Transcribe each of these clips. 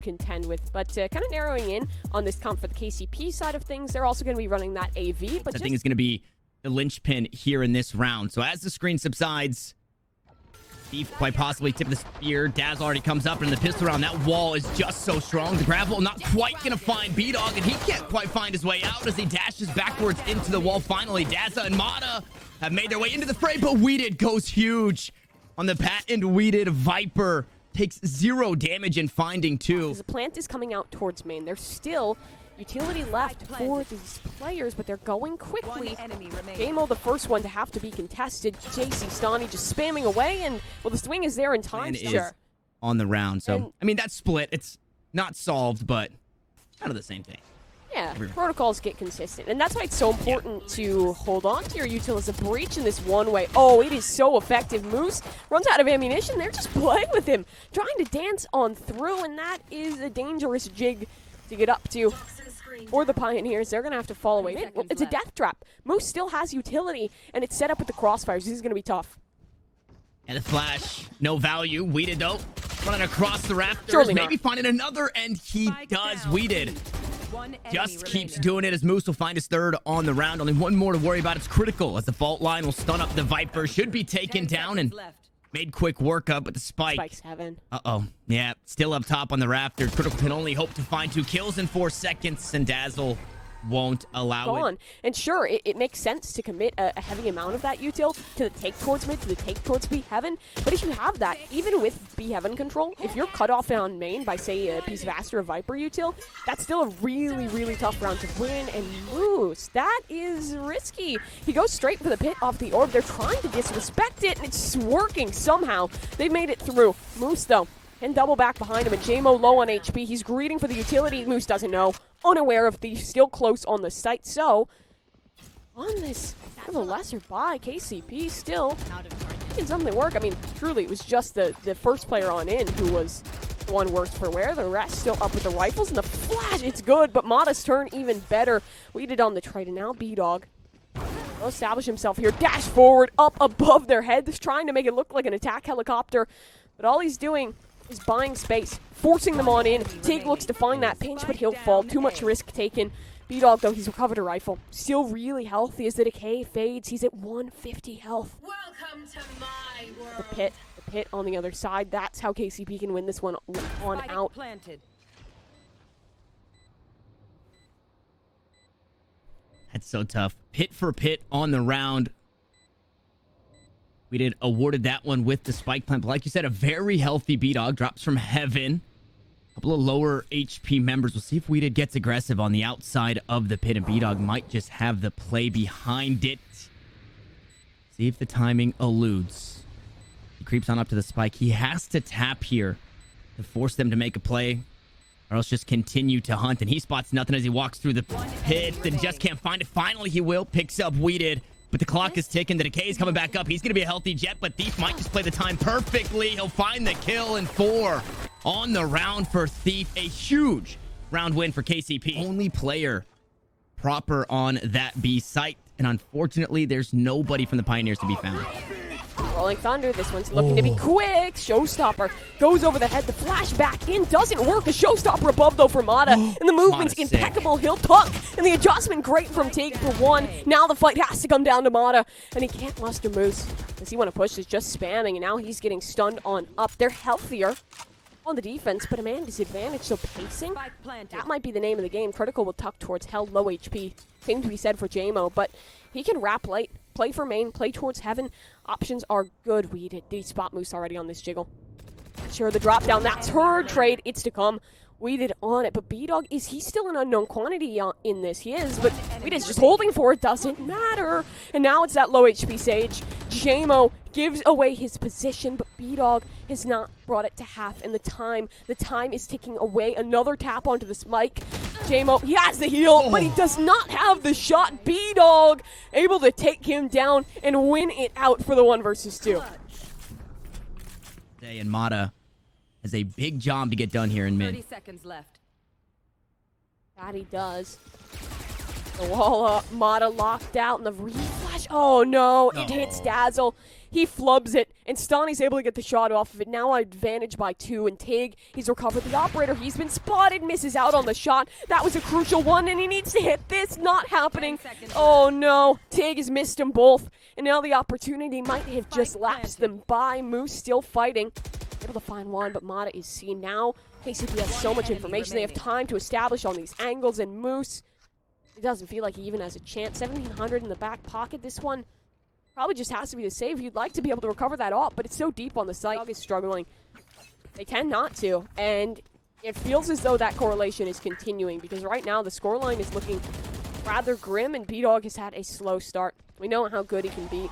contend with, but kind of narrowing in on this comp for the KCP side of things. They're also going to be running that AV, but I think it's going to be the linchpin here in this round. So as the screen subsides, Thief quite possibly tip the spear. Dazzle already comes up, and the pistol round. That wall is just so strong. The gravel not quite going to find bdog, and he can't quite find his way out as he dashes backwards into the wall. Finally, Dazzle and Mada have made their way into the fray, but WeDid goes huge on the patent WeDid Viper. Takes 0 damage in finding 2. The plant is coming out towards main. There's still utility left for these players, but they're going quickly. jmoh, the first one to have to be contested. jcStani just spamming away, and well, the swing is there in time. Sure. On the round, so and, I mean that's split. It's not solved, but kind of the same thing. Yeah, protocols get consistent, and that's why it's so important to hold on to your util as a breach in this one way. Oh, it is so effective. Moose runs out of ammunition. They're just playing with him, trying to dance on through, and that is a dangerous jig to get up to. For the Pioneers, they're going to have to fall away. It's a death trap. Moose still has utility, and it's set up with the crossfires. This is going to be tough. And the flash, no value. WeDid, though, running across the rafters. Maybe finding another, and he does. WeDid just keeps doing it as Moose will find his third on the round. Only one more to worry about. It's critical as the fault line will stun up the Viper. Should be taken down and made quick work up with the spike. Spike's heaven. Uh-oh. Yeah, still up top on the rafters. Critical can only hope to find 2 kills in 4 seconds, and Dazzle won't allow it. And sure, it makes sense to commit a heavy amount of that util to the take towards mid, to the take towards B heaven. But if you have that, even with B heaven control, if you're cut off on main by, say, a piece of Astra or Viper util, that's still a really, really tough round to win. And Moose, that is risky. He goes straight for the pit off the orb. They're trying to disrespect it, and it's working somehow. They made it through. Moose, though, can double back behind him, and jmoh low on HP. He's greeting for the utility. Moose doesn't know. Unaware of the still close on the site. So, on this kind of a lesser buy, KCP still making something work. I mean, truly, it was just the first player on in who was the one worse for wear. The rest still up with the rifles, and the flash, it's good, but Mada's turn even better. WeDid on the trade, and now bdog will establish himself here. Dash forward, up above their heads, trying to make it look like an attack helicopter, but all he's doing is buying space, forcing them on in. TiGG looks to find that pinch, but he'll fall. Too much risk taken. bdog, though, he's recovered a rifle. Still really healthy as the decay fades. He's at 150 health. Welcome to my world. The pit on the other side. That's how KCP can win this one on out. That's so tough. Pit for pit on the round. WeDid awarded that one with the spike plant. But like you said, a very healthy bdog drops from heaven. A couple of lower HP members. We'll see if WeDid gets aggressive on the outside of the pit, and bdog might just have the play behind it. See if the timing eludes. He creeps on up to the spike. He has to tap here to force them to make a play, or else just continue to hunt. And he spots nothing as he walks through the pit and just can't find it. Finally, he will. Picks up WeDid. But the clock is ticking. The decay is coming back up. He's going to be a healthy jet, but Thief might just play the time perfectly. He'll find the kill, and 4 on the round for Thief. A huge round win for KCP. Only player proper on that B site. And unfortunately, there's nobody from the Pioneers to be found. Rolling Thunder, this one's looking to be quick. Showstopper goes over the head. The flash back in doesn't work. A showstopper above, though, for Mada. And the movement's impeccable. He'll tuck. And the adjustment great from TiGG for 1. Now the fight has to come down to Mada. And he can't muster Moose. Does he want to push? Is just spamming. And now he's getting stunned on up. They're healthier on the defense, but a man disadvantage. So pacing, that might be the name of the game. Critical will tuck towards hell, low HP. Same to be said for jmoh, but he can wrap late. Play for main, play towards heaven. Options are good. WeDid. Did he spot Moose already on this jiggle? Sure, the drop down. That's her trade. It's to come. WeDid on it, but bdog, is he still an unknown quantity in this? He is, but WeDid's just holding for it. Doesn't matter. And now it's that low HP Sage. jmoh gives away his position, but bdog has not brought it to half, and the time is ticking away. Another tap onto the spike. jmoh, he has the heal, but he does not have the shot. bdog able to take him down and win it out for the 1 versus 2. And Mada has a big job to get done here in mid. 30 seconds left. That he does. The wall up, Mada locked out, and the reflash Oh no, it hits Dazzle. He flubs it, and Stani's able to get the shot off of it. Now advantage by 2, and TiGG, he's recovered the operator. He's been spotted, misses out on the shot. That was a crucial one, and he needs to hit this. Not happening. Oh no, TiGG has missed them both, and now the opportunity might have just lapsed them by. Moose still fighting. Able to find one, but Mada is seen now. KCP has so much information. They have time to establish on these angles, and Moose, it doesn't feel like he even has a chance. 1,700 in the back pocket. This one probably just has to be the save. You'd like to be able to recover that off, but it's so deep on the site. bdog is struggling. They tend not to, and it feels as though that correlation is continuing, because right now the scoreline is looking rather grim, and bdog has had a slow start. We know how good he can be,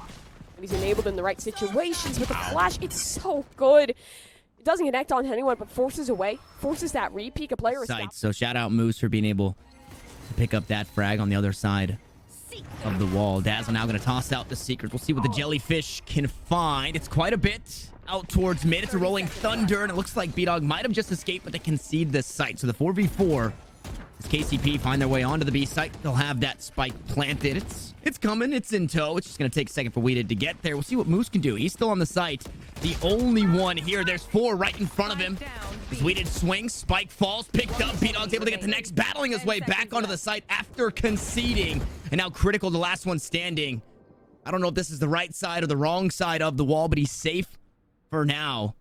and he's enabled in the right situations with the flash. It's so good. It doesn't connect on anyone, but forces away, forces that repeat. A player is Sight. So shout out Moose for being able to pick up that frag on the other side of the wall. Dazzle now going to toss out the secret. We'll see what the jellyfish can find. It's quite a bit out towards mid. It's a rolling thunder, and it looks like bdog might have just escaped, but they concede the site. So the 4v4, as KCP find their way onto the B site, they'll have that spike planted. It's coming. It's in tow. It's just going to take a second for WeDid to get there. We'll see what Moose can do. He's still on the site. The only one here. There's 4 right in front of him. As WeDid swings, spike falls, picked up. bdog's able to get the next, battling his way back onto the site after conceding. And now critical, the last one standing. I don't know if this is the right side or the wrong side of the wall, but he's safe for now.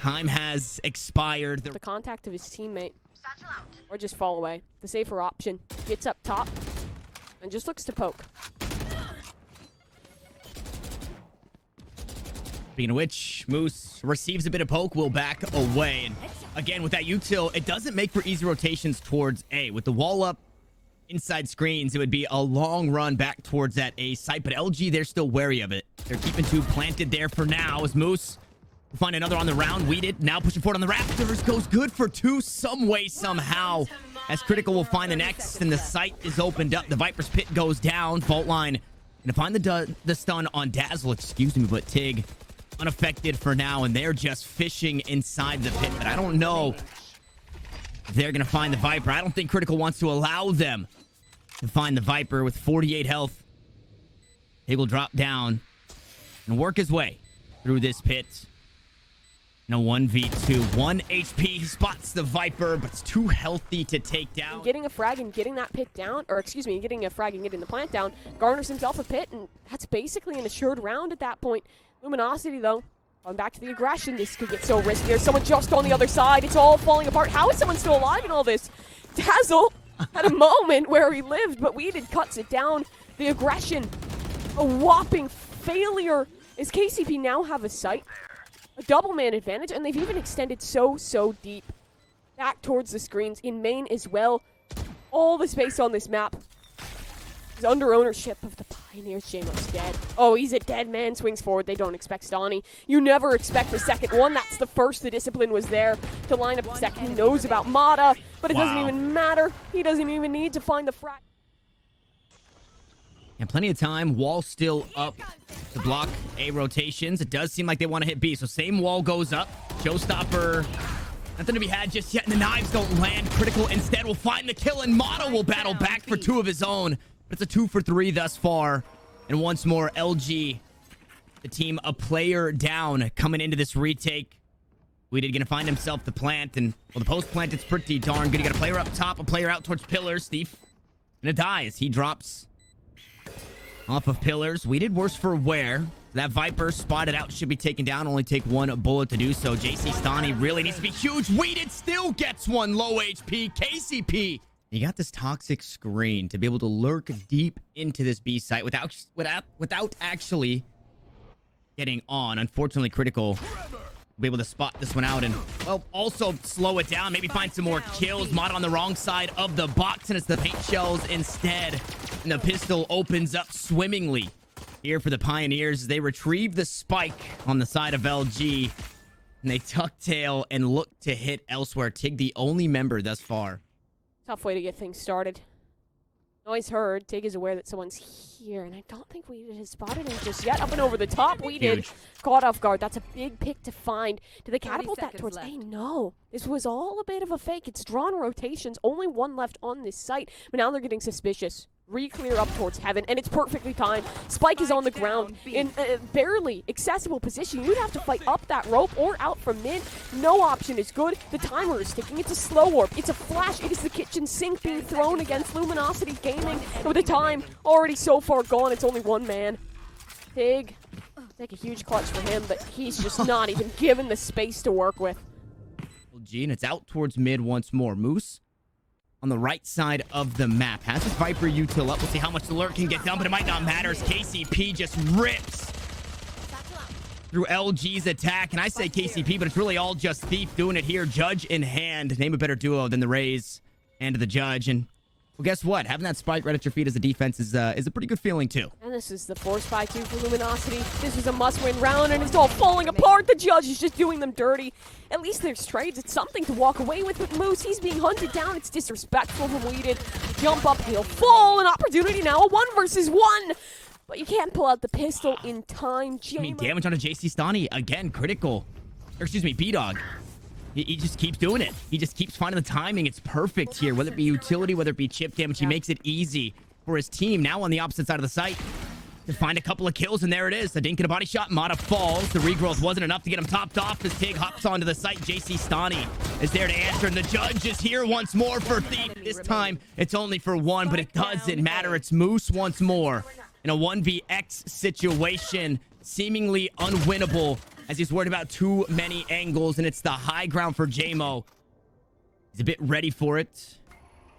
Time has expired. the contact of his teammate, or just fall away. The safer option. Gets up top and just looks to poke. Speaking of which, Moose receives a bit of poke, will back away. And again, with that util, it doesn't make for easy rotations towards A. With the wall up, inside screens, it would be a long run back towards that A site. But LG, they're still wary of it. They're keeping 2 planted there for now, as Moose will find another on the round. WeDid now pushing forward on the Raptors. Goes good for 2 some way, somehow. As critical will find the next, and the site is opened up. The Viper's pit goes down. Fault line gonna find the stun on Dazzle, excuse me, but TiGG unaffected for now, and they're just fishing inside the pit. But I don't know if they're gonna find the Viper. I don't think critical wants to allow them to find the Viper. With 48 health, he will drop down and work his way through this pit. No 1v2, 1 HP. He spots the Viper, but it's too healthy to take down. And getting a frag and getting that pit down, or excuse me, getting a frag and getting the plant down, garners himself a pit, and that's basically an assured round at that point. Luminosity, though, going back to the aggression. This could get so risky. There's someone just on the other side. It's all falling apart. How is someone still alive in all this? Dazzle had a moment where he lived, but WeDid cuts it down. The aggression, a whopping failure. As KCP now have a site, a double man advantage, and they've even extended so deep back towards the screens in main as well. All the space on this map is under ownership of the Pioneers. jmoh's dead. Oh, he's a dead man. Swings forward. They don't expect STani. You never expect the second one. That's the first. The discipline was there to line up the second. He knows about mada, but it doesn't even matter. He doesn't even need to find the frag. And plenty of time. Wall still up to block A rotations. It does seem like they want to hit B. So same wall goes up. Showstopper, nothing to be had just yet. And the knives don't land. Critical instead will find the kill. And mada will battle back for 2 of his own. But it's a 2 for 3 thus far. And once more, LG, the team a player down coming into this retake. WeDid gonna find himself the plant. And well, the post plant, it's pretty darn good. You got a player up top, a player out towards pillars. Thief gonna die as he drops off of pillars. WeDid worse for wear. That Viper spotted out, should be taken down. Only take 1 bullet to do so. jcStani really needs to be huge. WeDid still gets 1 low HP. KCP, you got this toxic screen to be able to lurk deep into this B site without actually getting on. Unfortunately, critical will be able to spot this one out and, well, also slow it down. Maybe find some more kills. Mod on the wrong side of the box, and it's the paint shells instead. And the pistol opens up swimmingly here for the Pioneers. They retrieve the spike on the side of LG, and they tuck tail and look to hit elsewhere. TiGG, the only member thus far. Tough way to get things started. Noise heard. TiGG is aware that someone's here, and I don't think WeDid has spotted him just yet. Up and over the top, WeDid caught off guard. That's a big pick to find. Do they catapult that towards A? No. This was all a bit of a fake. It's drawn rotations. Only 1 left on this site, but now they're getting suspicious. re-clear up towards heaven, and it's perfectly timed. Spike is on the ground in a barely accessible position. You'd have to fight up that rope or out from mid. No option is good. The timer is ticking. It's a slow warp. It's a flash. It is the kitchen sink being thrown against Luminosity Gaming. And with the time already so far gone, it's only one man. TiGG, take a huge clutch for him, but he's just not even given the space to work with. And it's out towards mid once more. Moose on the right side of the map has his Viper util up. We'll see how much the lurk can get done, but it might not matter as KCP just rips through LG's attack. And I say KCP, but it's really all just Thief doing it here. Judge in hand. Name a better duo than the Rays and the Judge. And well, guess what? Having that spike right at your feet as a defense is a pretty good feeling too. And this is the force by 2 for Luminosity. This was a must-win round, and it's all falling apart. The Judge is just doing them dirty. At least there's trades. It's something to walk away with Moose. He's being hunted down. It's disrespectful from WeDid. Jump up, he'll fall. An opportunity now, a 1 versus 1. But you can't pull out the pistol in time. I mean, damage on a jcStani. Again, critical. Or excuse me, bdog. He just keeps doing it. He just keeps finding the timing. It's perfect here. Whether it be utility, whether it be chip damage, he makes it easy for his team. Now on the opposite side of the site to find a couple of kills, and there it is. A dink and a body shot. Mada falls. The regrowth wasn't enough to get him topped off as TiGG hops onto the site. jcStani is there to answer, and the Judge is here once more for Thief. This time, it's only for 1, but it doesn't matter. It's Moose once more in a 1vx situation, seemingly unwinnable, as he's worried about too many angles, and it's the high ground for jmoh. He's a bit ready for it.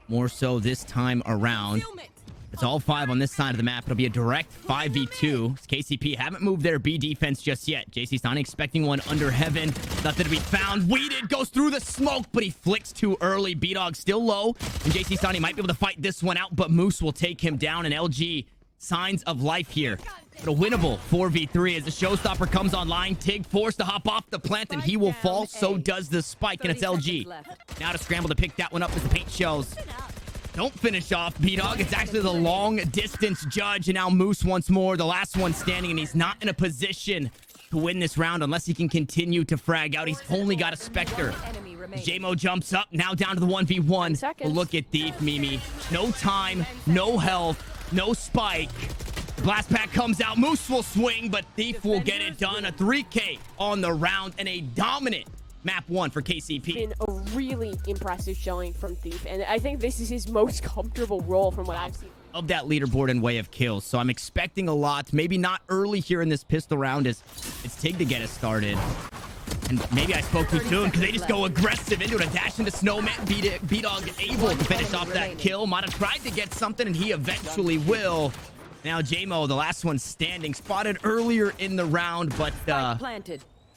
More so this time around. It's all 5 on this side of the map. It'll be a direct 5v2. KCP haven't moved their B defense just yet. jcStani expecting one under heaven. Nothing to be found. WeDid goes through the smoke, but he flicks too early. bdog still low, and jcStani might be able to fight this one out, but Moose will take him down, and LG signs of life here. But a winnable 4v3 as the showstopper comes online. TiGG forced to hop off the plant, and he will fall. So does the spike, and it's LG. Now to scramble to pick that one up as the paint shells don't finish off bdog. It's actually the long distance Judge, and now Moose once more, the last one standing, and he's not in a position to win this round unless he can continue to frag out. He's only got a Spectre. jmoh jumps up, now down to the 1v1. But look at Thief, Mimi. No time, no health, no spike. The blast pack comes out. Moose will swing, but Thief will get it done. A 3K on the round and a dominant map 1 for KCP. Been a really impressive showing from Thief, and I think this is his most comfortable role from what I've seen of that leaderboard and way of kills. So I'm expecting a lot. Maybe not early here in this pistol round as it's TiGG to get us started. And maybe I spoke too soon because they just go aggressive into it. A dash into Snowman. bdog able to finish off that kill. Mada tried to get something, and he eventually will. Now jmoh, the last one standing, spotted earlier in the round, but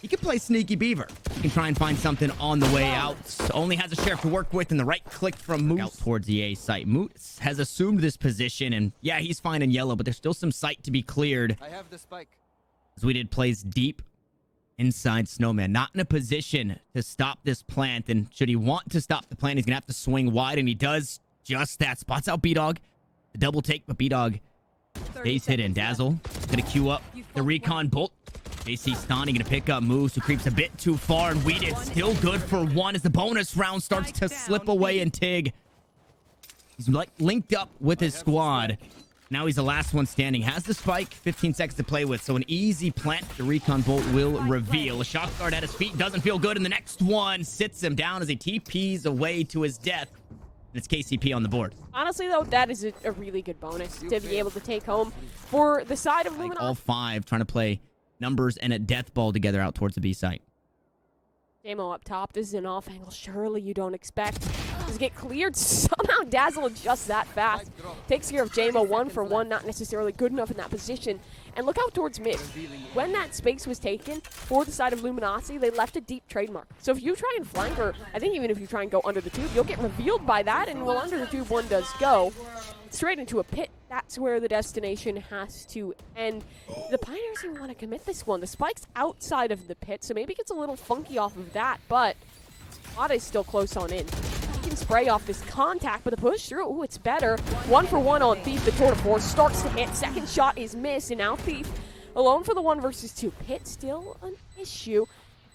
he can play Sneaky Beaver. He can try and find something on the way out. Only has a sheriff to work with, and the right click from Moose out towards the A site. Moose has assumed this position, and yeah, he's fine in yellow, but there's still some sight to be cleared. I have the spike. As WeDid plays deep inside Snowman. Not in a position to stop this plant, and should he want to stop the plant, he's going to have to swing wide, and he does just that. Spots out bdog. The double take, but bdog stays hidden. Dazzle going to queue up the recon bolt. jcStani going to pick up Moose, who creeps a bit too far, and WeDid still good for 1 as the bonus round starts to slip away, and TiGG, he's linked up with his squad. Now he's the last one standing. Has the spike, 15 seconds to play with, so an easy plant. The recon bolt will reveal. A shock guard at his feet doesn't feel good, and the next one sits him down as he TPs away to his death. And it's KCP on the board. Honestly, though, that is a really good bonus to be able to take home for the side of Luminosity. All 5 trying to play numbers and a death ball together out towards the B site. jmoh up top. This is an off angle. Surely you don't expect to get cleared. Somehow Dazzle adjusts that fast. Takes care of jmoh 1 for 1. Not necessarily good enough in that position. And look out towards mid. When that space was taken for the side of Luminosity, they left a deep trademark. So if you try and flank, or I think even if you try and go under the tube, you'll get revealed by that. And while under the tube one does go straight into a pit, that's where the destination has to end. The Pioneers didn't want to commit this one. The spike's outside of the pit, so maybe it gets a little funky off of that, but mada is still close on in. He can spray off this contact, but the push through, ooh, it's better. 1 for 1 on Thief. The tour de force starts to hit. Second shot is missed, and now Thief alone for the 1 versus 2. Pit still an issue.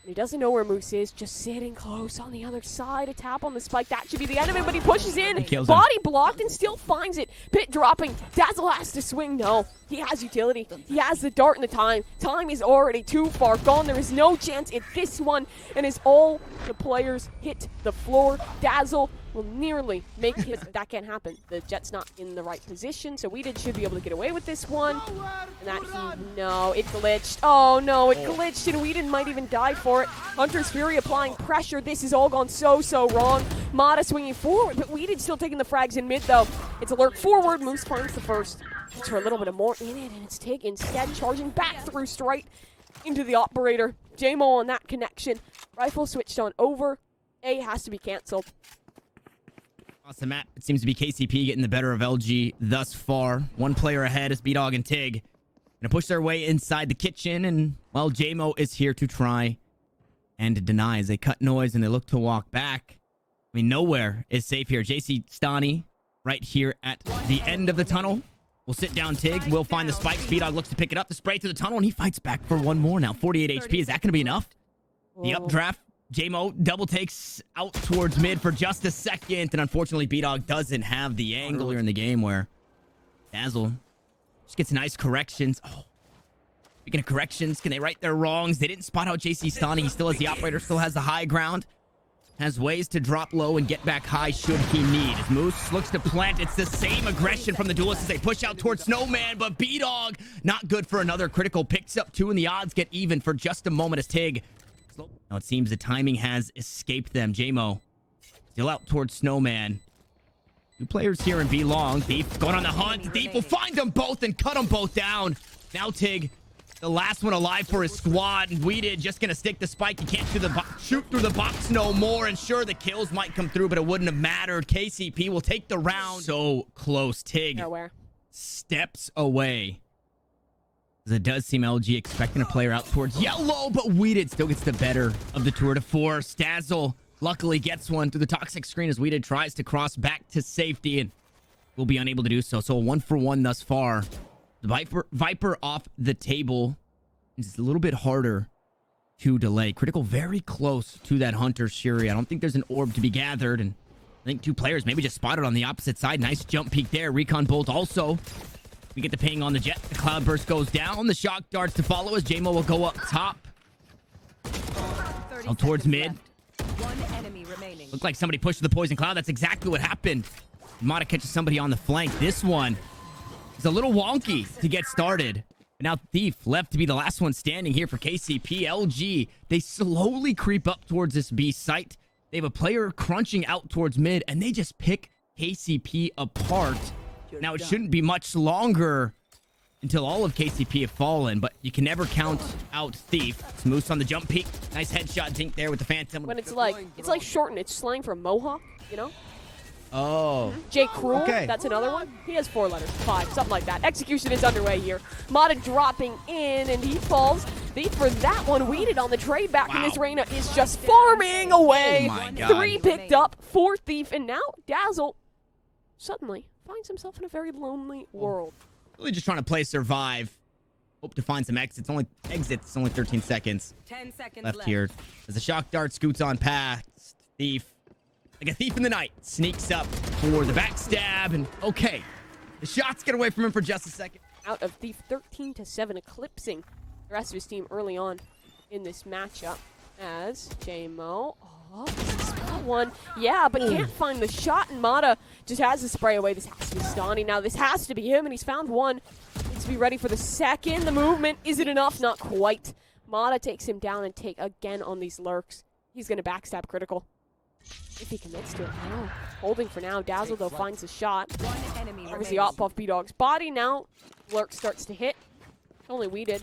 He doesn't know where Moose is, just sitting close on the other side. A tap on the spike, that should be the end of it, but he pushes in. Kills him. Body blocked and still finds it. Pit dropping. Dazzle has to swing. No, he has utility. He has the dart and the time. Time is already too far gone. There is no chance in this one. And as all the players hit the floor, Dazzle will nearly make his. That can't happen. The Jet's not in the right position, so WeDid should be able to get away with this one. And that no, it glitched. Oh no, it glitched, and WeDid might even die for it. Hunter's Fury applying pressure. This has all gone so wrong. Mada swinging forward, but WeDid still taking the frags in mid though. It's a lurk forward. Moose finds the first. Looks for a little bit of more in it, and it's TiGG instead charging back through straight into the operator. jmoh on that connection. Rifle switched on over. A has to be canceled. Across the map, it seems to be KCP getting the better of LG thus far. One player ahead is bdog and TiGG. Gonna push their way inside the kitchen, and, well, jmoh is here to try and deny as they cut noise and they look to walk back. I mean, nowhere is safe here. jcStani right here at the end of the tunnel. We'll sit down TiGG. We'll find the spikes. bdog looks to pick it up. The spray to the tunnel, and he fights back for one more now. 48 HP. Is that going to be enough? The updraft. jmoh double takes out towards mid for just a second, and unfortunately bdog doesn't have the angle here in the game where Dazzle just gets nice corrections. Oh, speaking of corrections, can they right their wrongs? They didn't spot out jcStani. He still has the operator, still has the high ground, has ways to drop low and get back high should he need. As Moose looks to plant, it's the same aggression from the duelists as they push out towards Snowman, but bdog not good for another critical. Picks up 2 and the odds get even for just a moment as TiGG. Now it seems the timing has escaped them. jmoh still out towards Snowman. 2 players here in B long. Thief going on the hunt. Thief will find them both and cut them both down. Now TiGG, the last one alive for his squad. And WeDid just gonna stick the spike. He can't shoot through the box no more. And sure, the kills might come through, but it wouldn't have mattered. KCP will take the round. So close. TiGG steps away. It does seem LG expecting a player out towards yellow, but WeDid still gets the better of the tour de force. Dazzle luckily gets one through the toxic screen as WeDid tries to cross back to safety and will be unable to do so. So a 1-for-1 thus far. The Viper off the table. It's a little bit harder to delay. Critical very close to that Hunter's Fury. I don't think there's an orb to be gathered, and I think 2 players maybe just spotted on the opposite side. Nice jump peek there. Recon Bolt also. We get the ping on the Jet. The Cloudburst goes down. The shock darts to follow as jmoh will go up top. Out towards mid. Looked like somebody pushed the poison cloud. That's exactly what happened. Mada catches somebody on the flank. This one is a little wonky to get started. But now Thief left to be the last one standing here for KCP. LG, they slowly creep up towards this B site. They have a player crunching out towards mid, and they just pick KCP apart. Now, it shouldn't be much longer until all of KCP have fallen, but you can never count out Thief. It's Moose on the jump peak. Nice headshot dink there with the Phantom. When it's like shortened, it's slang for Mohawk, you know? Oh. J Cruel, that's another one. He has 4 letters, 5, something like that. Execution is underway here. Mada dropping in, and he falls. Thief for that one. WeDid on the trade back, and this Reyna is just farming away. Oh my God. 3 picked up, 4 Thief, and now Dazzle suddenly finds himself in a very lonely world. Really just trying to play survive. Hope to find some exits. Only 13 seconds 10 seconds left here. As the shock dart scoots on past Thief. Like a thief in the night. Sneaks up for the backstab. And okay. The shots get away from him for just a second. Out of Thief 13-7, eclipsing the rest of his team early on in this matchup. As jmoh. Oh, spot one. Yeah, but can't find the shot, and Mada just has to spray away. This has to be Stani. Now, this has to be him, and he's found one. Needs to be ready for the second. The movement, is it enough? Not quite. Mada takes him down and take again on these lurks. He's going to backstab critical. If he commits to it. No. Holding for now. Dazzle, though, finds the shot. There's the op off bdog's body. Now, lurk starts to hit. Only WeDid.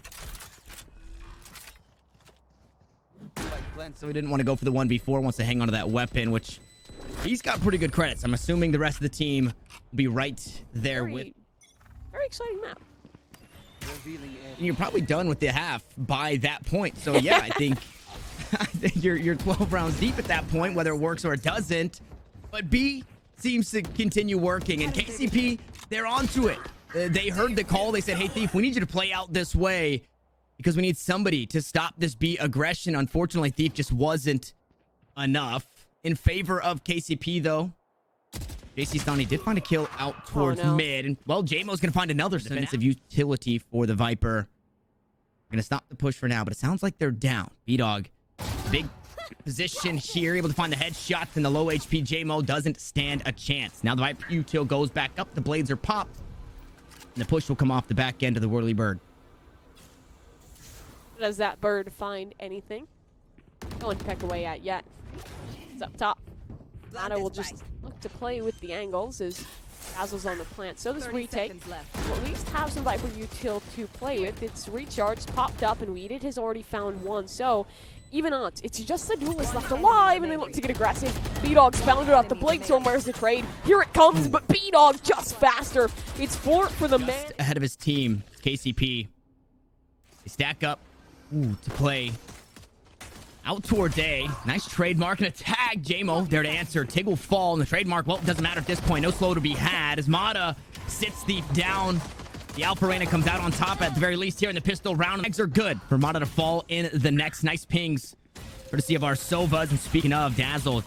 So he didn't want to go for the 1v4, wants to hang on to that weapon, which he's got pretty good credits. I'm assuming the rest of the team will be right there with. Very exciting map. You're probably done with the half by that point. So yeah, I think you're 12 rounds deep at that point, whether it works or it doesn't. But B seems to continue working, and KCP, they're onto it. They heard the call. They said, hey, Thief, we need you to play out this way. because we need somebody to stop this B aggression. Unfortunately, Thief just wasn't enough. In favor of KCP, though, jcStani did find a kill out towards mid. And, well, jmoh's going to find another defensive utility for the Viper. We're going to stop the push for now, but it sounds like they're down. bdog, big position here, able to find the headshots, and the low HP jmoh doesn't stand a chance. Now the Viper util goes back up. The blades are popped, and the push will come off the back end of the whirly bird. Does that bird find anything? No one to peck away at yet. It's up top. Mada will just look to play with the angles as dazzle's on the plant. So does retake. We'll at least have some Viper util to play with. It's recharged, popped up, and WeDid has already found one. So even odds. It's just the duelist left alive, and they look to get aggressive. bdog's found it off the blade storm. Where's the trade? Here it comes, but bdog just faster. It's 4 for the man. Ahead of his team, KCP. They stack up to play out towards A. Nice trademark and a tag. jmoh there to answer. TiGG will fall, and the trademark, well, it doesn't matter at this point. No slow to be had as mada sits Thief down. The Alpha Reina comes out on top at the very least here in the pistol round. Eggs are good for mada to fall in the next. Nice pings courtesy of our Sovas. And speaking of, Dazzle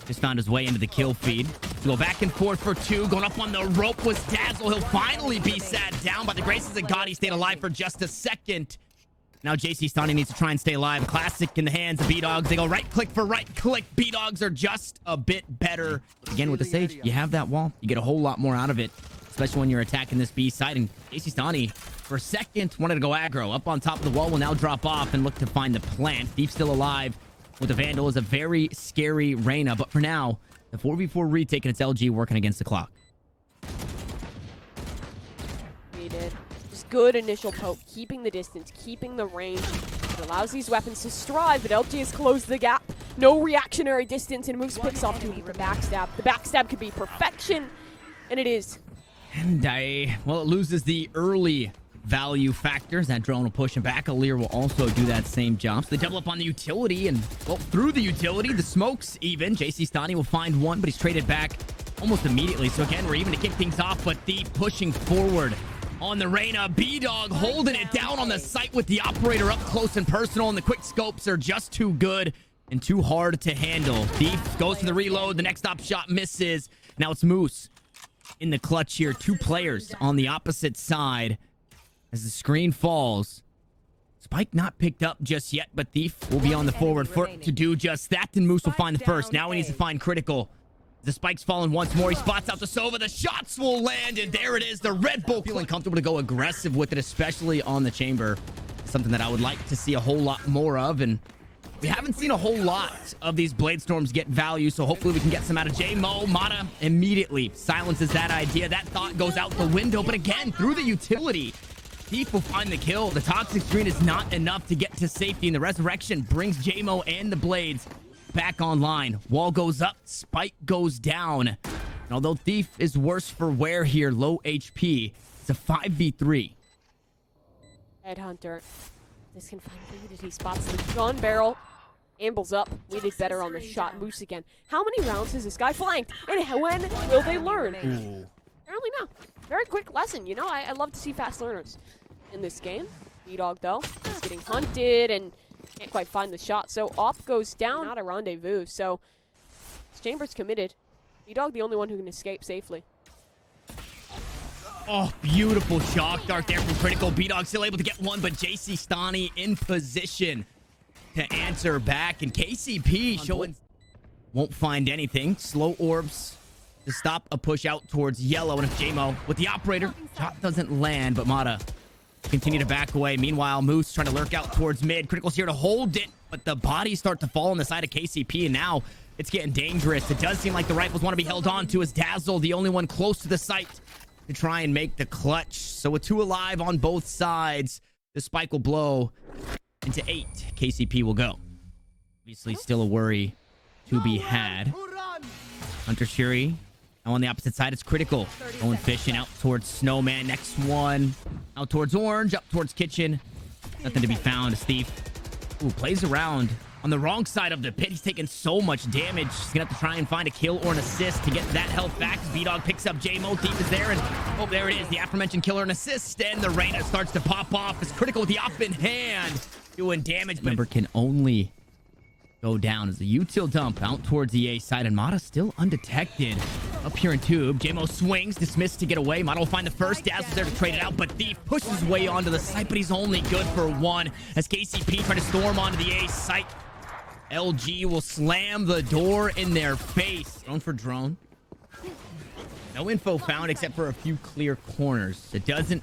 just found his way into the kill feed. Go back and forth for 2. Going up on the rope was Dazzle. He'll finally be sat down by the graces of God. He stayed alive for just a second. Now jcStani needs to try and stay alive. Classic in the hands of bdogs. They go right click for right click. bdogs are just a bit better. Again, with the Sage, you have that wall. You get a whole lot more out of it, especially when you're attacking this B side. And jcStani, for a second, wanted to go aggro. Up on top of the wall will now drop off and look to find the plant. Thief still alive with the Vandal is a very scary Reina. But for now, the 4v4 retake and its LG working against the clock. WeDid. Just good initial poke, keeping the distance, keeping the range. It allows these weapons to strive, but LG has closed the gap. No reactionary distance, and moves picks off to beat the backstab. The backstab could be perfection, and it is. And well, it loses the early value factors. That drone will push him back. Alir will also do that same job. So they double up on the utility, and, well, through the utility, the smokes even. jcStani will find one, but he's traded back almost immediately. So again, we're even to kick things off, but Thief pushing forward on the Reina. bdog holding it down on the site with the operator up close and personal, and the quick scopes are just too good and too hard to handle. Thief goes for the reload. The next up shot misses. Now it's Moose in the clutch here. 2 players on the opposite side as the screen falls. Spike not picked up just yet, but Thief will be on the forward foot to do just that. And Moose will find the first. Now he needs to find critical. The spike's fallen once more. He spots out the Sova. The shots will land, and there it is. The Red Bull feeling comfortable to go aggressive with it, especially on the chamber. Something that I would like to see a whole lot more of, and we haven't seen a whole lot of these Blade Storms get value, so hopefully we can get some out of jmoh. Mada immediately silences that idea. That thought goes out the window, but again, through the utility, Thief will find the kill. The toxic screen is not enough to get to safety, and the resurrection brings jmoh and the Blades back online. Wall goes up, spike goes down. And although Thief is worse for wear here, low HP, it's a 5v3. Headhunter. This can find WeDid. He spots the gun barrel. Ambles up. WeDid better on the shot. Moose again. How many rounds has this guy flanked? And when will they learn? Apparently no. Very quick lesson. You know, I love to see fast learners in this game. bdog, though, is getting hunted and can't quite find the shot. So off goes down. Not a rendezvous. So this chamber's committed. bdog the only one who can escape safely. Oh, beautiful chalk dart there from critical. bdog still able to get one, but jcStani in position to answer back. And KCP showing won't find anything. Slow orbs to stop a push out towards yellow. And if jmoh with the operator, shot doesn't land, but mada continue to back away. Meanwhile, Moose trying to lurk out towards mid. Critical's here to hold it, but the bodies start to fall on the side of KCP, and now it's getting dangerous. It does seem like the rifles want to be held on to as Dazzle, the only one close to the site, to try and make the clutch. So with 2 alive on both sides, the spike will blow into 8. KCP will go. Obviously still a worry to be had. Hunter Shuri now on the opposite side. It's critical. Going fishing out towards Snowman. Next one out towards Orange, up towards Kitchen. Nothing to be found. Thief plays around on the wrong side of the pit. He's taking so much damage. He's gonna have to try and find a kill or an assist to get that health back. bdog picks up jmoh. Thief is there, and oh, there it is. The aforementioned killer and assist, and the Reyna starts to pop off. It's critical with the op in hand, doing damage. But member can only go down as the util dump out towards the A side, and mada still undetected up here in tube. jmoh swings, dismissed to get away. mada will find the first. Dazzle's there to trade it out, but Thief pushes his way onto the site, but he's only good for one as KCP try to storm onto the A site. LG will slam the door in their face. Drone for drone. No info found except for a few clear corners. It doesn't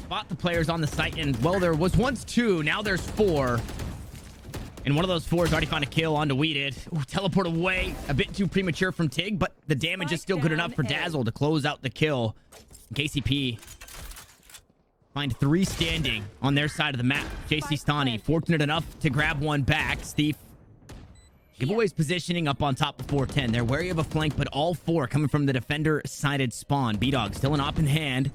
spot the players on the site, and well, there was once two, now there's four. And one of those fours already found a kill onto WeDid. Ooh, teleport away. A bit too premature from TiGG, but the damage is still good enough for Dazzle to close out the kill. KCP find three standing on their side of the map. jcStani fortunate enough to grab one back. Thief giveaway's positioning up on top of 410. They're wary of a flank, but all four coming from the defender-sided spawn. bdog still an op in hand.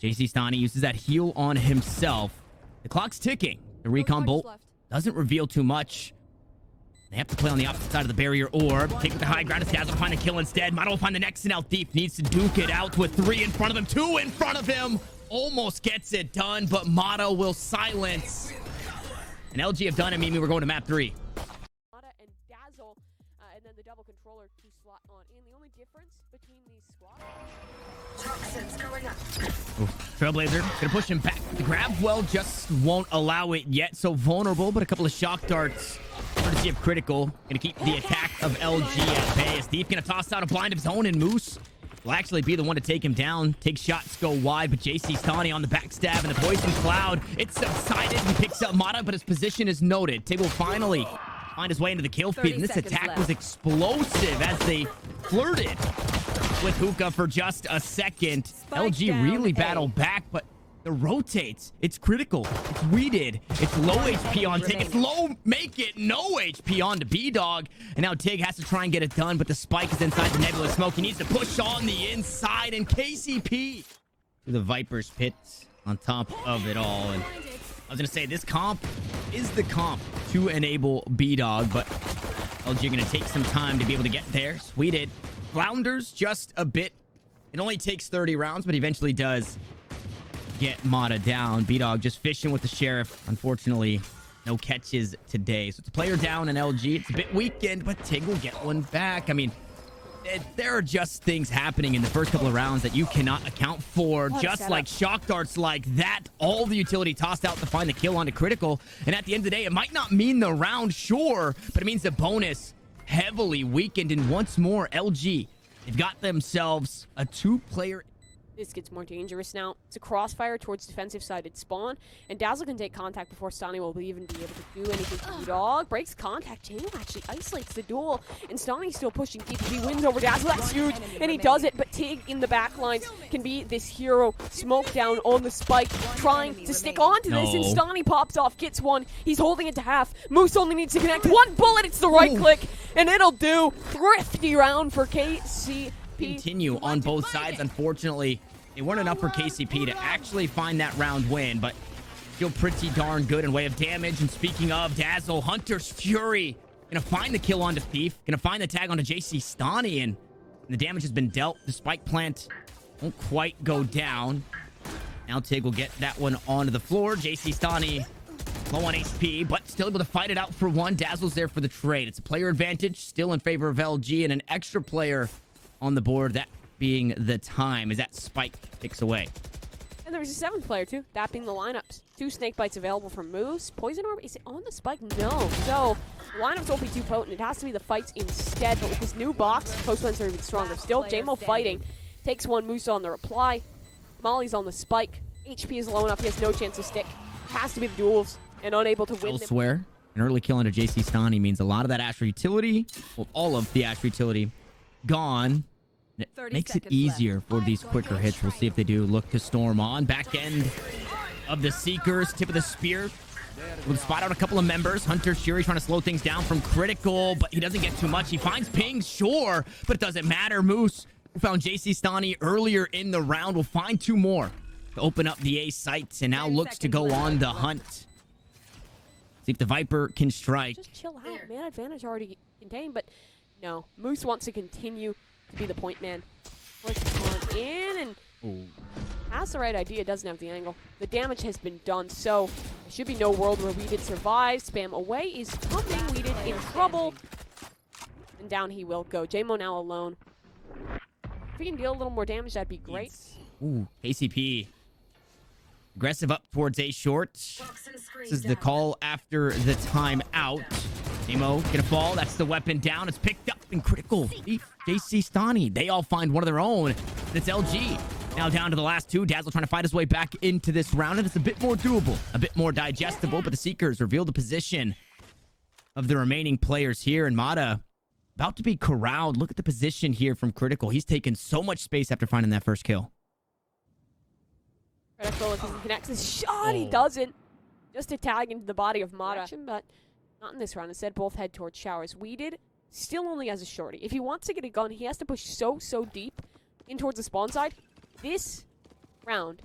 jcStani uses that heal on himself. The clock's ticking. The recon bolt doesn't reveal too much. They have to play on the opposite side of the barrier orb. Take with the high ground. Dazzle find a kill instead. mada will find the next, and now Thief needs to duke it out with three in front of him. Two in front of him. Almost gets it done, but mada will silence. And LG have done it. Mimi, we're going to map 3. Mada and Dazzle, and then the double controller to slot on in. The only difference between these squads. Toxins going up. Trailblazer gonna push him back. The grab well just won't allow it yet. So vulnerable, but a couple of shock darts courtesy of critical. Gonna keep the attack of LG at bay. As Thief gonna toss out a blind of his own, and Moose will actually be the one to take him down. Take shots, go wide, but jcStani on the backstab and the poison cloud. It's subsided. He picks up mada, but his position is noted. TiGG will finally find his way into the kill feed, and this attack was explosive as they flirted with hookah for just a second. LG really battled back, but the rotates. It's critical. It's WeDid. It's low HP on TiGG. It's low, make it no HP on to bdog. And now TiGG has to try and get it done, but the spike is inside the nebula smoke. He needs to push on the inside, and KCP to the Viper's pit on top of it all. And I was going to say, this comp is the comp to enable bdog, but LG going to take some time to be able to get there. WeDid flounders just a bit. It only takes 30 rounds, but eventually does get mada down. bdog just fishing with the sheriff. Unfortunately, no catches today. So it's a player down in LG. It's a bit weakened, but TiGG will get one back. I mean, there are just things happening in the first couple of rounds that you cannot account for. Just like shock darts like that. All the utility tossed out to find the kill onto critical. And at the end of the day, it might not mean the round, sure, but it means the bonus heavily weakened. And once more, LG, they've got themselves a two-player. This gets more dangerous now. It's a crossfire towards defensive-sided spawn, and Dazzle can take contact before Stani will even be able to do anything to bdog. Breaks contact. jmoh actually isolates the duel, and Stani's still pushing deep. He wins over Dazzle. That's huge, and he does it, but TiGG in the back lines can be this hero. Smoke down on the spike, trying to stick onto this, and Stani pops off, gets one. He's holding it to half. Moose only needs to connect one bullet. It's the right click, and it'll do. Thrifty round for KCP. Continue on both sides. Unfortunately, it weren't enough for KCP to actually find that round win, but still pretty darn good in way of damage. And speaking of Dazzle, Hunter's Fury gonna find the kill onto Thief, gonna find the tag onto jcStani, and the damage has been dealt. The spike plant won't quite go down. Now TiGG will get that one onto the floor. jcStani low on HP, but still able to fight it out for one. Dazzle's there for the trade. It's a player advantage, still in favor of LG, and an extra player on the board, that being the time as that spike ticks away. And there's a 7th player too, that being the lineups. 2 snake bites available from Moose. Poison Orb, is it on the spike? No. So, the lineups won't be too potent. It has to be the fights instead, but with his new box, post plants are even stronger. Still, jmoh fighting. Takes one, Moose on the reply. Molly's on the spike. HP is low enough, he has no chance to stick. Has to be the duels, and unable to win. Elsewhere, an early kill into jcStani means a lot of that Asher utility, well, all of the Asher utility, gone. It makes it easier for these quicker hits. We'll see if they do look to storm on. Back end of the Seekers, tip of the spear. We'll spot out a couple of members. Hunter's Fury trying to slow things down from critical, but he doesn't get too much. He finds pings, sure, but it doesn't matter. Moose, who found jcStani earlier in the round, will find 2 more to open up the A sites, and now looks to go on the hunt. See if the Viper can strike. Just chill out. Man advantage already contained, but no. Moose wants to continue to be the point man. Push on in and has the right idea. Doesn't have the angle. The damage has been done, so there should be no world where WeDid survives. Spam away is coming. WeDid in trouble. And down he will go. jmoh now alone. If we can deal a little more damage, that'd be great. Ooh, KCP. Aggressive up towards A short. This is the call after the timeout. jmoh gonna fall. That's the weapon down. It's picked up in critical. jcStani. They all find one of their own. It's LG. Now down to the last two. Dazzle trying to fight his way back into this round, and it's a bit more doable, a bit more digestible, but the Seekers reveal the position of the remaining players here, and Mada about to be corralled. Look at the position here from Critical. He's taken so much space after finding that first kill. Critical, if he connects his shot, he doesn't. Just a tag into the body of Mada. But not in this round. Instead, both head towards showers. WeDid still only has a shorty. If he wants to get a gun, he has to push so deep in towards the spawn side. This round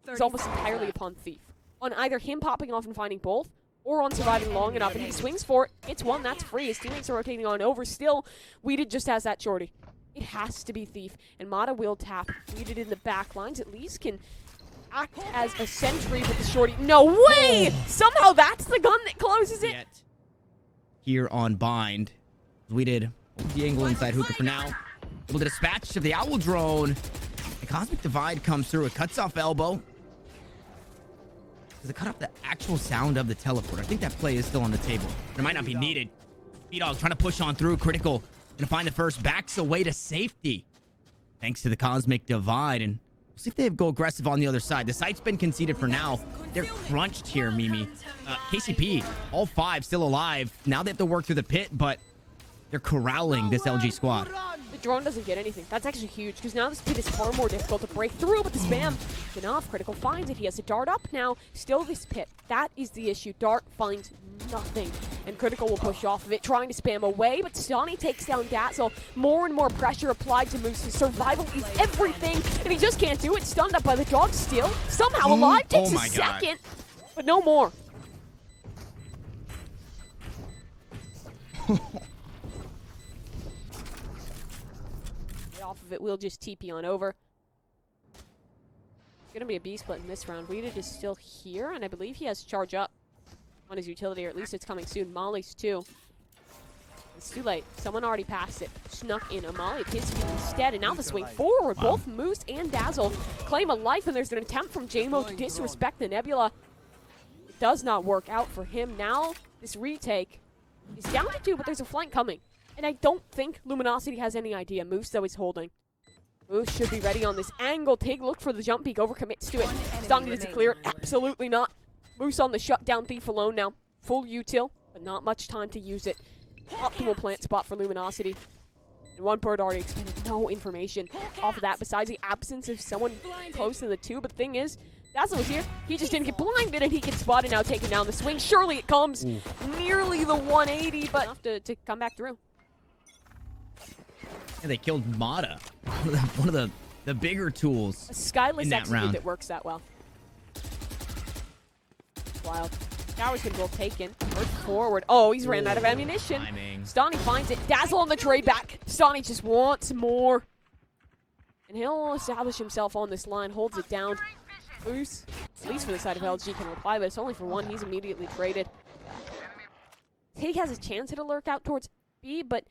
is almost entirely upon Thief. On either him popping off and finding both, or on surviving long enough, and he swings for it. It's one, that's free. His teammates are rotating on over. Still, WeDid just has that shorty. It has to be Thief, and Mada will tap. WeDid in the back lines at least can act as a sentry with the shorty. No way! Somehow that's the gun that closes it. Yet here on Bind, WeDid the angle inside hookah for now. Able to dispatch to the Owl drone. The Cosmic Divide comes through. It cuts off elbow. Does it cut off the actual sound of the teleport? I think that play is still on the table. It might not be needed. bdog trying to push on through. Critical gonna find the first. Backs away to safety. Thanks to the Cosmic Divide. And we'll see if they go aggressive on the other side. The site's been conceded for now. They're crunched here, Mimi. KCP, all five still alive. Now they have to work through the pit, but they're corralling this LG squad. The drone doesn't get anything. That's actually huge, because now this pit is far more difficult to break through, but the spam is enough. Critical finds it. He has to dart up now. Still this pit. That is the issue. Dart finds nothing, and Critical will push off of it, trying to spam away, but Stani takes down Dazzle. More and more pressure applied to Moose. His survival is everything, and he just can't do it. Stunned up by the dog still. Somehow alive. Takes a second, but no more. Off of it, we'll just TP on over. It's gonna be a B split in this round. WeDid is still here, and I believe he has charge up on his utility, or at least it's coming soon. Molly's too. It's too late. Someone already passed it. Snuck in a Molly. His feet instead, and now the swing forward. Both Moose and Dazzle claim a life, and there's an attempt from jmoh to disrespect the Nebula. It does not work out for him. Now this retake is down to 2, but there's a flank coming. And I don't think Luminosity has any idea. Moose, though, is holding. Moose should be ready on this angle. TiGG look for the jump peek, overcommits to it. Stani needs to clear it. Absolutely not. Moose on the shutdown Thief alone now. Full util, but not much time to use it. Optimal plant spot for Luminosity. And one bird already expended no information off of that, besides the absence of someone close to the 2. But the thing is, Dazzle was here. He just didn't get blinded, and he gets spotted now, taking down the swing. Surely it comes. Nearly the 180, but enough to come back through. And they killed Mada, one of the bigger tools a skyless in that execute round. that works that well. Wild. Tower's control taken. Bird forward. Oh, he's ran out of ammunition. Timing. Stani finds it. Dazzle on the trade back. Stani just wants more. And he'll establish himself on this line, holds it down. Moose, at least for the side of LG, can reply, but it's only for one. He's immediately traded. TiGG has a chance at a lurk out towards B, but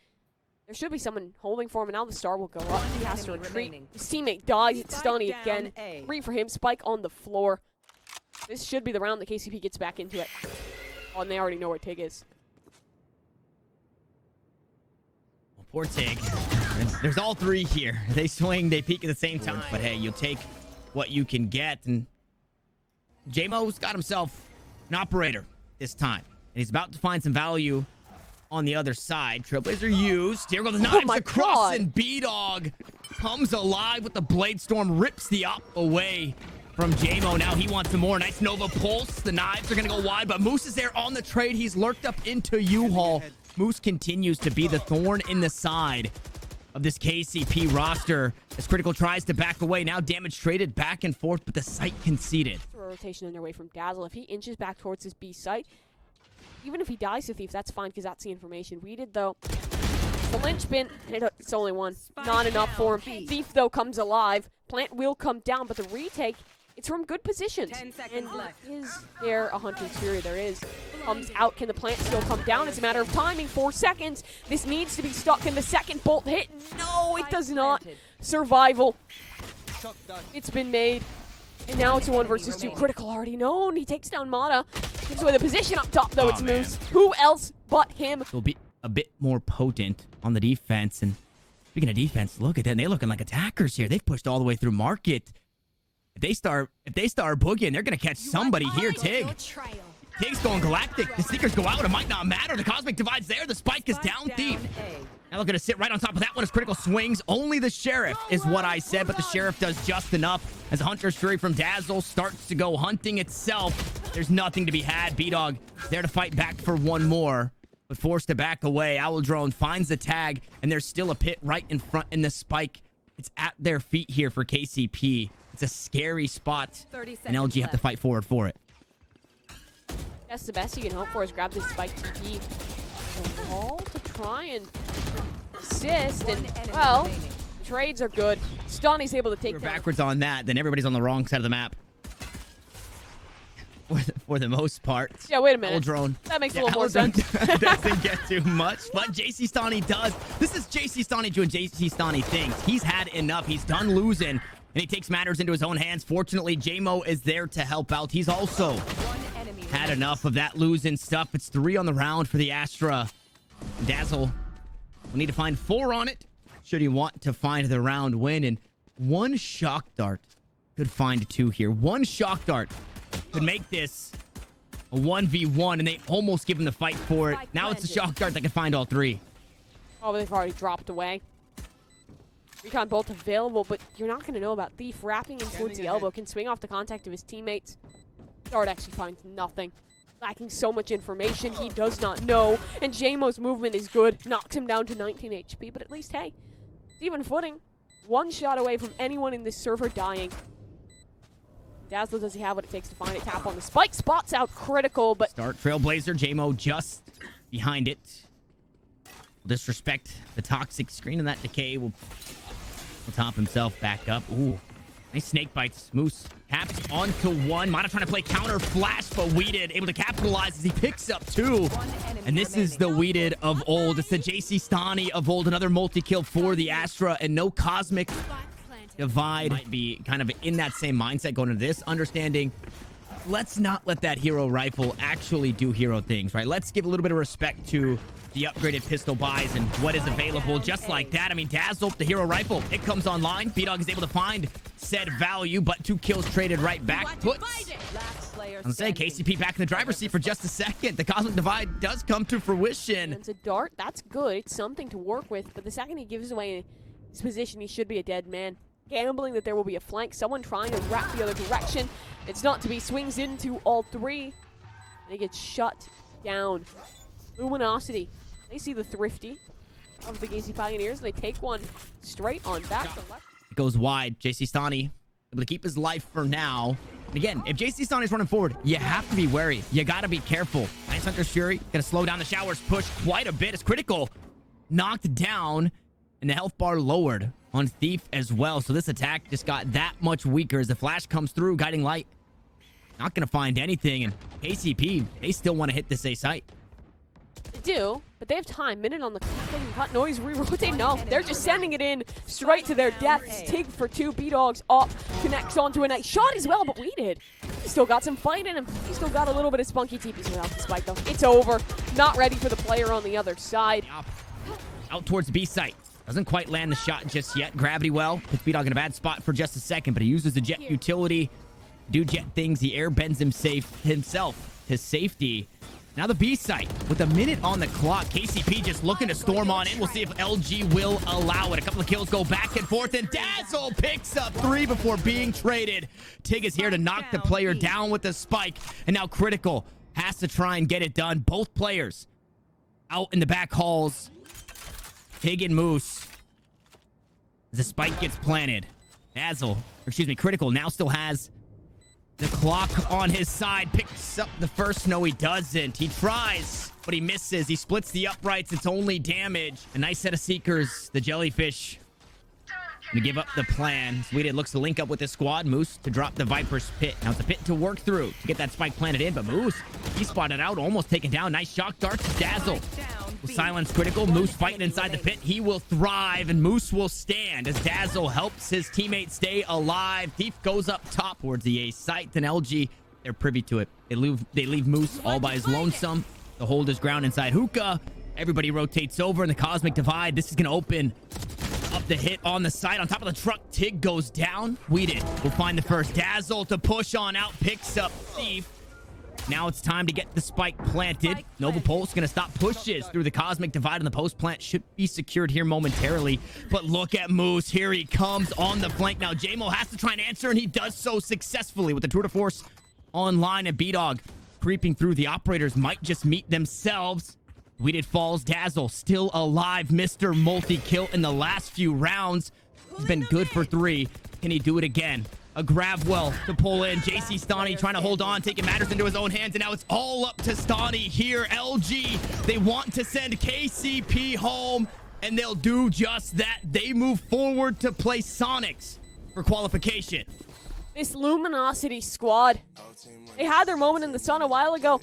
there should be someone holding for him, and now the star will go up. He has to retreat. His teammate dies. It's Stani again. 3 for him. Spike on the floor. This should be the round that KCP gets back into it. Oh, and they already know where TiGG is. Well, poor TiGG. There's all 3 here. They swing, they peek at the same time. But hey, you'll take what you can get. And jmoh's got himself an operator this time. And he's about to find some value on the other side. Trailblazer used. Here go the knives across, and bdog comes alive with the Blade Storm, rips the op away from jmoh. Now he wants some more. Nice Nova Pulse. The knives are going to go wide, but Moose is there on the trade. He's lurked up into U-Haul. Moose continues to be the thorn in the side of this KCP roster as Critical tries to back away. Now damage traded back and forth, but the site conceded. A rotation in their way from Dazzle. If he inches back towards his B site, even if he dies to Thief, that's fine because that's the information. WeDid, though, the linchpin, and it's only one. Not enough for him. Thief, though, comes alive. Plant will come down, but the retake, it's from good positions. 10 seconds And left. is there a Hunter's Fury? There is. Comes out. Can the plant still come down? It's a matter of timing. 4 seconds. This needs to be stuck. Can the second bolt hit? No, it does not. Survival. It's been made. And now it's a 1 versus 2. Critical already known. He takes down Mada. Gives away the position up top, though. It's Moose. Who else but him? Will be a bit more potent on the defense. And speaking of defense, look at them. They're looking like attackers here. They've pushed all the way through market. If they start boogieing, they're gonna catch somebody here. TiGG. TiGG's going galactic. The sneakers go out. It might not matter. The cosmic divide's there. The spike is down deep. Now they're gonna sit right on top of that one as critical swings. Only the sheriff is what I said, but the sheriff does just enough as Hunter's Fury from Dazzle starts to go hunting itself. There's nothing to be had. bdog there to fight back for one more, but forced to back away. Owl Drone finds the tag, and there's still a pit right in front in the spike. It's at their feet here for KCP. It's a scary spot, and LG have to fight forward for it. That's the best you can hope for is grab this spike TP. The wall to try and assist, and, well, trades are good. Stani's able to take We're down. backwards on that, then everybody's on the wrong side of the map. For the most part. Yeah, wait a minute. Old drone. That makes a little more sense. Doesn't get too much, but jcStani does. This is jcStani doing jcStani things. He's had enough. He's done losing, and he takes matters into his own hands. Fortunately, jmoh is there to help out. He's also had enough of that losing stuff. It's 3 on the round for the Astra. Dazzle will need to find 4 on it should he want to find the round win, and 1 shock dart could find 2 here. 1 shock dart could make this a 1v1, and they almost give him the fight for it. Now it's a shock dart that can find all 3. Oh, but they've already dropped away. Recon bolt available, but you're not going to know about Thief. Wrapping him towards the elbow, can swing off the contact of his teammates. Dart actually finds nothing. Lacking so much information, he does not know. And jmoh's movement is good. Knocks him down to 19 HP, but at least, hey, it's even footing. 1 shot away from anyone in this server dying. Dazzle, does he have what it takes to find it? Tap on the spike. Spots out critical, but... Start Trailblazer. jmoh just behind it. Disrespect the toxic screen, and that decay will top himself back up. Ooh, nice snake bites. Moose taps onto 1. Mada trying to play counter flash, but WeDid able to capitalize as he picks up 2. And this is the WeDid of old. It's the jcStani of old. Another multi-kill for the Astra, and no cosmic divide. Might be kind of in that same mindset going into this, understanding let's not let that hero rifle actually do hero things, right? Let's give a little bit of respect to the upgraded pistol buys and what is available. Just like that, I mean, Dazzle, the hero rifle, it comes online. bdog is able to find said value, but 2 kills traded right back. I'm saying KCP back in the driver's seat for just a second. The cosmic divide does come to fruition. It's a dart. That's good. It's something to work with, but the second he gives away his position, he should be a dead man. Gambling that there will be a flank, someone trying to wrap the other direction. It's not to be. Swings into all 3. And he gets shut down. Luminosity. They see the thrifty of the Gazy Pioneers, and they take one straight on back to left. It goes wide. jcStani able to keep his life for now. And again, if jcStani is running forward, you have to be wary. You got to be careful. Nice Hunter's Fury. Going to slow down the showers push quite a bit. It's critical. Knocked down, and the health bar lowered on Thief as well. So this attack just got that much weaker as the flash comes through. Guiding light. Not going to find anything. And KCP, they still want to hit this A site. They do, but they have time. Minute on the cut noise, re-rotate. No, they're just sending it in straight to their deaths. TiGG for 2. bdog's up, connects onto a nice shot as well, but WeDid. He's still got some fight in him. He's still got a little bit of spunky TPs without the spike, though. It's over. Not ready for the player on the other side. Out towards B site. Doesn't quite land the shot just yet. Gravity well. Puts bdog in a bad spot for just a second, but he uses the jet utility. Do jet things. He air bends himself to safety. Now the B site with a minute on the clock. KCP just looking to storm on in. We'll see if LG will allow it. A couple of kills go back and forth, and Dazzle picks up 3 before being traded. TiGG is here to knock the player down with the spike, and now Critical has to try and get it done. Both players out in the back halls. TiGG and Moose. As the spike gets planted. Critical now still has The clock on his side picks up the first. No, he doesn't. He tries, but he misses. He splits the uprights. It's only damage. A nice set of seekers. The jellyfish gonna give up the plan. WeDid looks to link up with his squad. Moose to drop the Viper's pit. Now it's a pit to work through to get that spike planted in, but Moose, he spotted out, almost taken down. Nice shock dart to Dazzle. Silence critical. Moose fighting inside the pit. He will thrive, and Moose will stand as Dazzle helps his teammate stay alive. Thief goes up top towards the A site, and LG, they're privy to it. They leave Moose all by his lonesome. The hold his ground inside hookah. Everybody rotates over in the Cosmic Divide. This is going to open up the hit on the side. On top of the truck, TiGG goes down. WeDid will find the first. Dazzle to push on out, picks up Thief. Now it's time to get the spike planted. Nova Pulse going to stop pushes through the Cosmic Divide, and the post plant should be secured here momentarily. But look at Moose. Here he comes on the flank. Now jmoh has to try and answer, and he does so successfully with the tour de force online, and bdog creeping through. The operators might just meet themselves. WeDid falls. Dazzle still alive. Mr. Multi-kill in the last few rounds. He's been good for 3. Can he do it again? A grab well to pull in. jcStani trying to hold on, taking matters into his own hands, and now it's all up to Stani here. LG, they want to send KCP home, and they'll do just that. They move forward to play Sonics for qualification. This Luminosity squad, they had their moment in the sun a while ago.